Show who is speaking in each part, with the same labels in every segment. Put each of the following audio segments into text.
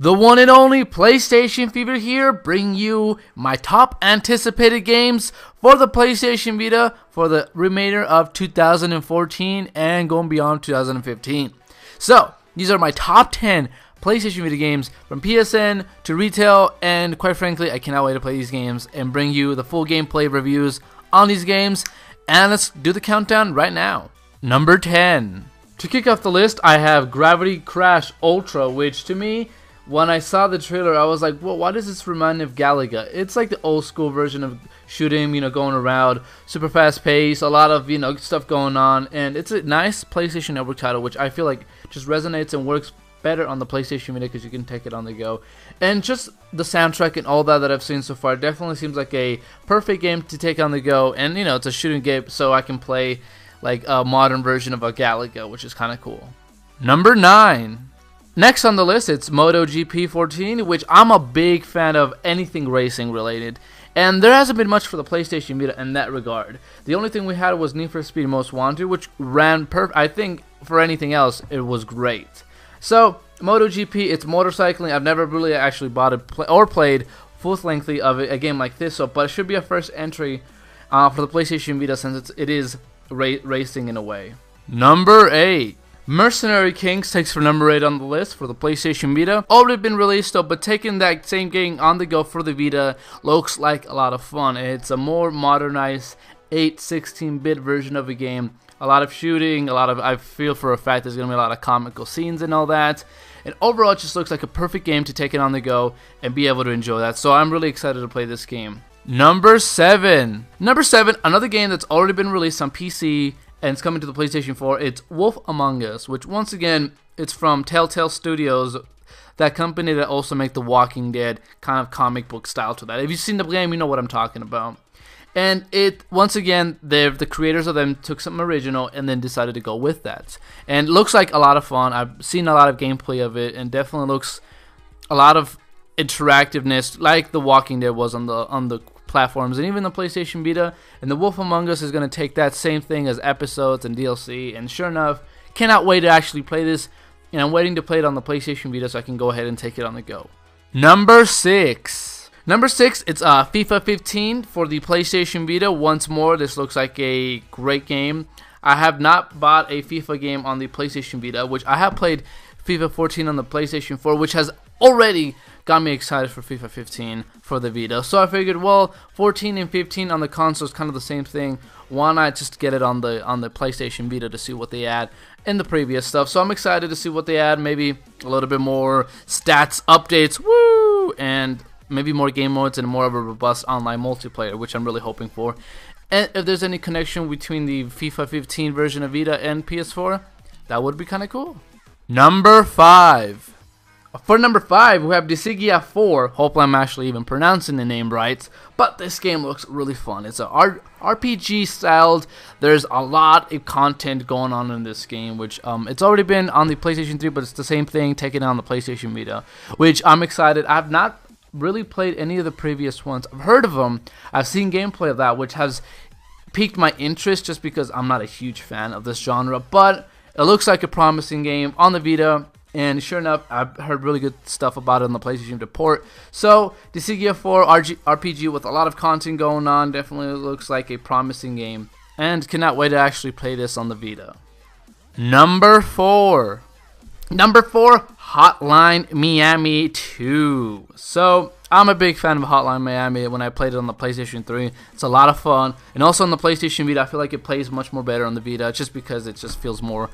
Speaker 1: The one and only PlayStation Fever here, bringing you my top anticipated games for the PlayStation Vita for the remainder of 2014 and going beyond 2015. So, these are my top 10 PlayStation Vita games from PSN to retail, and quite frankly, I cannot wait to play these games and bring you the full gameplay reviews on these games. And let's do the countdown right now. Number 10. To kick off the list, I have Gravity Crash Ultra, which to me, when I saw the trailer, I was like, well, why does this remind me of Galaga? It's like the old school version of shooting, going around, super fast pace, a lot of, stuff going on, and it's a nice PlayStation Network title, which I feel like just resonates and works better on the PlayStation Vita because you can take it on the go. And just the soundtrack and all that I've seen so far definitely seems like a perfect game to take on the go, and, it's a shooting game, so I can play like a modern version of a Galaga, which is kind of cool. Number 9. Next on the list, it's MotoGP 14, which I'm a big fan of anything racing related. And there hasn't been much for the PlayStation Vita in that regard. The only thing we had was Need for Speed Most Wanted, which ran perfect. I think for anything else, it was great. So, MotoGP, it's motorcycling. I've never really actually bought it or played full-length of it, a game like this, but it should be a first entry for the PlayStation Vita since it is racing in a way. Number 8. Mercenary Kings takes for number 8 on the list for the PlayStation Vita. Already been released though, but taking that same game on the go for the Vita looks like a lot of fun. It's a more modernized 16-bit version of a game. A lot of shooting, I feel for a fact there's going to be a lot of comical scenes and all that. And overall it just looks like a perfect game to take it on the go and be able to enjoy that. So I'm really excited to play this game. Number 7. Number 7, another game that's already been released on PC and it's coming to the PlayStation 4. It's Wolf Among Us, which once again, it's from Telltale Studios, that company that also make The Walking Dead kind of comic book style to that. If you've seen the game, you know what I'm talking about. And once again, the creators of them took something original and then decided to go with that. And it looks like a lot of fun. I've seen a lot of gameplay of it, and definitely looks a lot of interactiveness like The Walking Dead was on the platforms and even the PlayStation Vita. And the Wolf Among Us is going to take that same thing as episodes and DLC, and sure enough, cannot wait to actually play this, and I'm waiting to play it on the PlayStation Vita so I can go ahead and take it on the go. Number 6. Number 6, it's FIFA 15 for the PlayStation Vita. Once more, this looks like a great game. I have not bought a FIFA game on the PlayStation Vita, which I have played FIFA 14 on the PlayStation 4, which has already got me excited for FIFA 15 for the Vita. So I figured, well, 14 and 15 on the console is kind of the same thing. Why not just get it on the PlayStation Vita to see what they add in the previous stuff? So I'm excited to see what they add. Maybe a little bit more stats, updates, woo, and maybe more game modes and more of a robust online multiplayer, which I'm really hoping for. And if there's any connection between the FIFA 15 version of Vita and PS4, that would be kind of cool. Number 5. For number 5, we have Dissidia 4. Hopefully I'm actually even pronouncing the name right. But this game looks really fun. It's a RPG styled. There's a lot of content going on in this game, which it's already been on the PlayStation 3, but it's the same thing taken on the PlayStation Vita, which I'm excited. I've not really played any of the previous ones. I've heard of them. I've seen gameplay of that, which has piqued my interest just because I'm not a huge fan of this genre. But it looks like a promising game on the Vita. And sure enough, I've heard really good stuff about it on the PlayStation Vita port. So, Dissidia 4 RPG with a lot of content going on definitely looks like a promising game. And cannot wait to actually play this on the Vita. Number 4. Number 4, Hotline Miami 2. So, I'm a big fan of Hotline Miami when I played it on the PlayStation 3. It's a lot of fun. And also on the PlayStation Vita, I feel like it plays much more better on the Vita just because it just feels more,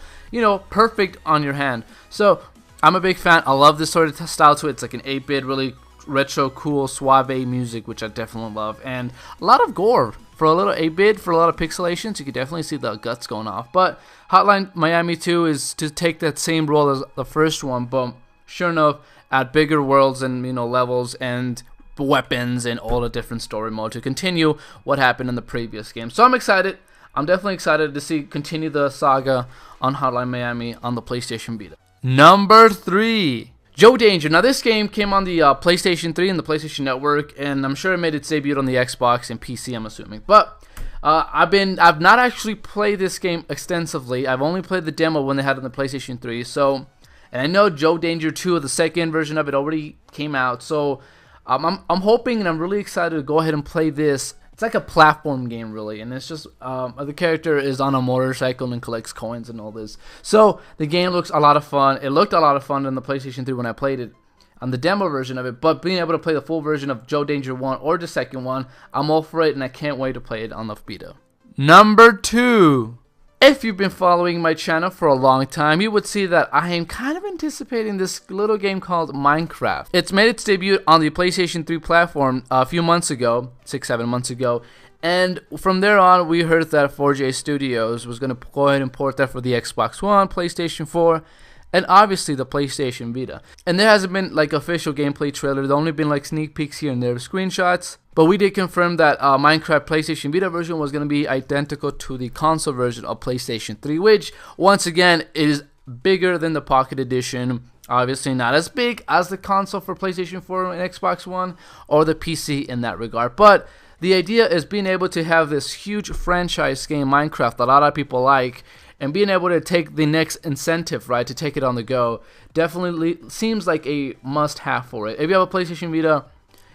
Speaker 1: perfect on your hand. So, I'm a big fan. I love this sort of style to it. It's like an 8-bit, really retro, cool, suave music, which I definitely love. And a lot of gore. For a little 8-bit, for a lot of pixelations, you can definitely see the guts going off. But Hotline Miami 2 is to take that same role as the first one, but sure enough, add bigger worlds and levels and weapons and all the different story mode to continue what happened in the previous game. So I'm excited. I'm definitely excited to continue the saga on Hotline Miami on the PlayStation Vita. Number 3. Joe Danger. Now this game came on the PlayStation 3 and the PlayStation Network, and I'm sure it made its debut on the Xbox and PC, I'm assuming. But I've not actually played this game extensively. I've only played the demo when they had it on the PlayStation 3. So And I know Joe Danger 2, the second version of it, already came out. So I'm hoping and I'm really excited to go ahead and play this. It's like a platform game, really, and it's just the character is on a motorcycle and collects coins and all this. So the game looks a lot of fun. It looked a lot of fun on the PlayStation 3 when I played it on the demo version of it, but being able to play the full version of Joe Danger 1 or the second one, I'm all for it, and I can't wait to play it on the Vita. Number 2. If you've been following my channel for a long time, you would see that I am kind of anticipating this little game called Minecraft. It's made its debut on the PlayStation 3 platform a few months ago, 6-7 months ago, and from there on we heard that 4J Studios was going to go ahead and port that for the Xbox One, PlayStation 4, and obviously the PlayStation Vita. And there hasn't been like official gameplay trailer. There's only been like sneak peeks here and there, screenshots. But we did confirm that Minecraft PlayStation Vita version was going to be identical to the console version of PlayStation 3, which once again is bigger than the Pocket Edition. Obviously not as big as the console for PlayStation 4 and Xbox One or the PC in that regard. But the idea is being able to have this huge franchise game, Minecraft, that a lot of people like, and being able to take the next incentive, right, to take it on the go, definitely seems like a must-have for it. If you have a PlayStation Vita,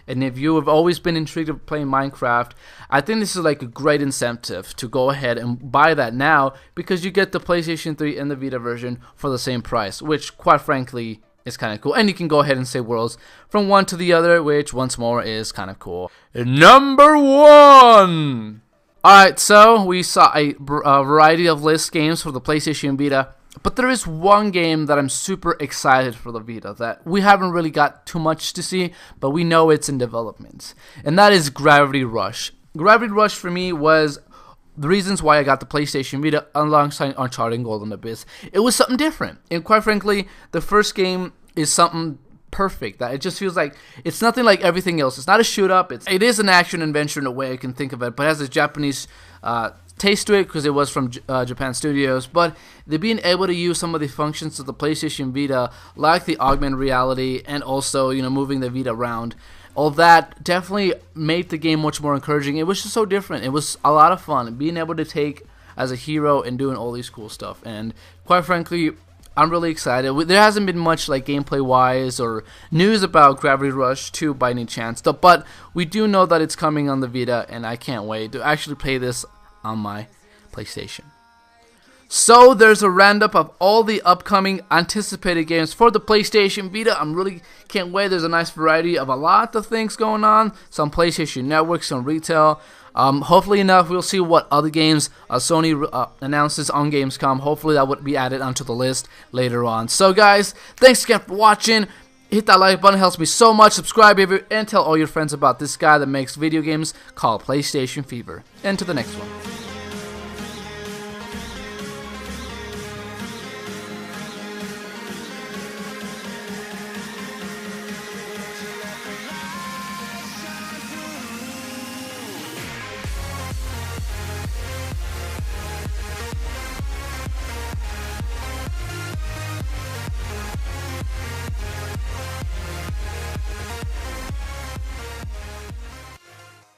Speaker 1: and if you have always been intrigued of playing Minecraft, I think this is like a great incentive to go ahead and buy that now, because you get the PlayStation 3 and the Vita version for the same price, which quite frankly is kind of cool. And you can go ahead and save worlds from one to the other, which once more is kind of cool. Number 1! Alright, so we saw a variety of list games for the PlayStation Vita, but there is one game that I'm super excited for the Vita that we haven't really got too much to see, but we know it's in development, and that is Gravity Rush. Gravity Rush for me was the reasons why I got the PlayStation Vita alongside Uncharted Golden Abyss. It was something different, and quite frankly, the first game is something perfect. That it just feels like it's nothing like everything else. It's not a shoot up. It is an action adventure in a way I can think of it, but it has a Japanese taste to it because it was from Japan Studios. But they're being able to use some of the functions of the PlayStation Vita, like the augmented reality and also moving the Vita around. All that definitely made the game much more encouraging. It was just so different. It was a lot of fun being able to take as a hero and doing all these cool stuff. And quite frankly, I'm really excited. There hasn't been much like gameplay wise or news about Gravity Rush 2 by any chance, but we do know that it's coming on the Vita, and I can't wait to actually play this on my PlayStation. So there's a roundup of all the upcoming anticipated games for the PlayStation Vita. I'm really can't wait. There's a nice variety of a lot of things going on. Some PlayStation Network, some retail. Hopefully enough, we'll see what other games Sony announces on Gamescom. Hopefully that would be added onto the list later on. So guys, thanks again for watching. Hit that like button, helps me so much. Subscribe and tell all your friends about this guy that makes video games called PlayStation Fever. And to the next one.